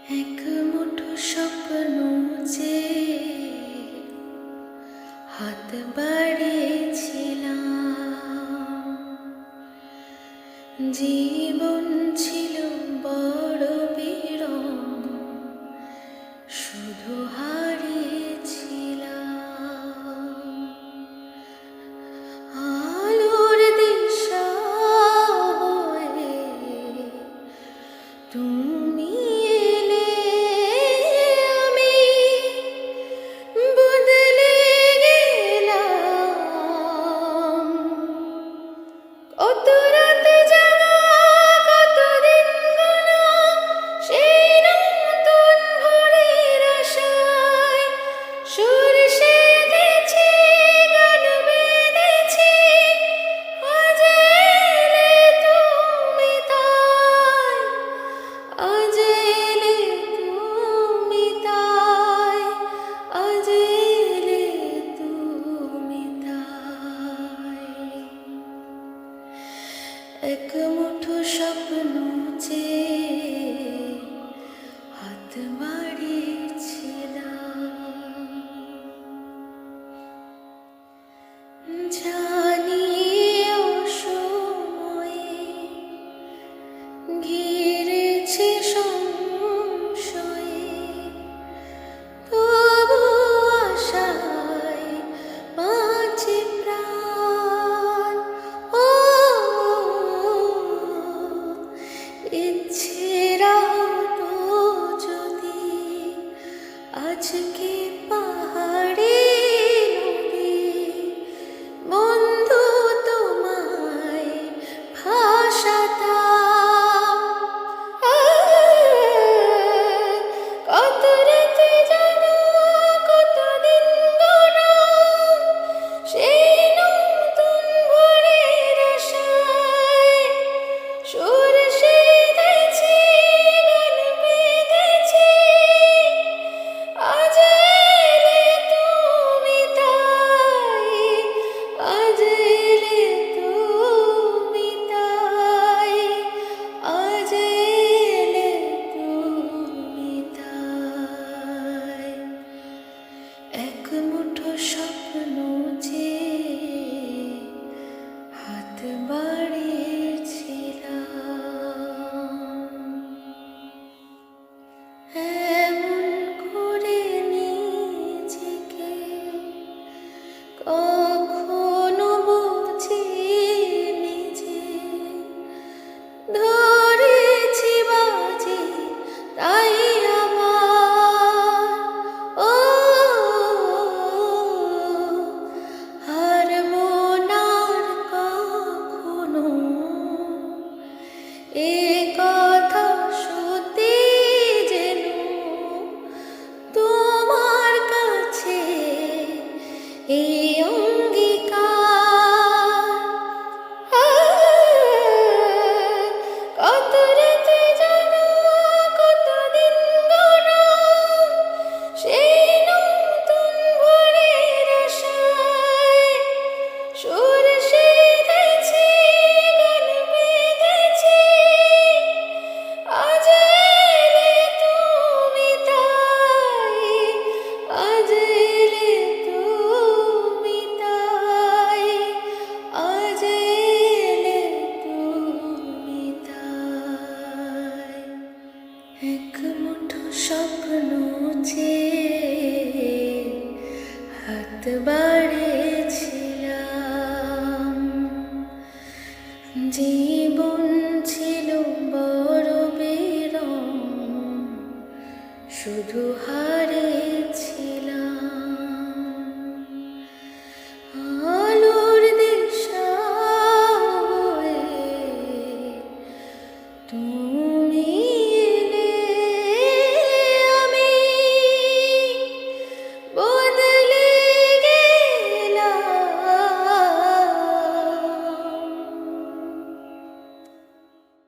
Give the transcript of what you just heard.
এক মুঠো স্বপ্ন যে হাত বাড়িয়েছিলাম, জীবন ছিল বড় বিরম, শুধু হারিয়েছিলাম আলোর দিশা হয়ে তুমি এলে। আমি বদলে গেলাম, কত রাতে জাগা, কত দিন গোনা, সেই নতুন ভোরের আশায় সুর সেধেছি, গান বেঁধেছি, আজ এলে তুমি তাই, আজ এলে তুমি তাই, আজ এলে তুমি তাই। এক মুঠো স্বপ্ন যে হাত বাড়িয়েছিলাম, জানি অসময়ে ঘিরেছে সংশয়ে, তবু আশায় বাঁচে প্রাণ। ও ইচ্ছেরা হতো যদি আজকে পাহাড়ে নদী, বন্ধু তোমায় ভাসাতাম। কত রাতে জাগা, কত দিন গোনা, সেই নতুন ভোরের আশায় সুর সেধেছি, গান বেঁধেছি, আজ এলে তুমি তাই, আজ এলে তুমি তাই, আজ এলে তুমি তাই। এক মুঠো স্বপ্ন যে হাত বাড়িয়েছিলাম, এমন করে নিজেকে কখনো বুঝিনি যে ধরেছি বাজি তাই আবার। ও হারবো না আর কখনো, এ কথা সত্যি যেন তোমার কাছে এই অঙ্গীকার। কত রাতে জাগা, কত দিন গোনা, সেই নতুন ভোরের আশায় সুর সেধেছি, গান বেঁধেছি, আজ এলে তুমি তাই, আজ এলে তুমি তাই, আজ এলে তুমি তাই। এক মুঠো স্বপ্ন যে হাত বাড়িয়েছিলাম,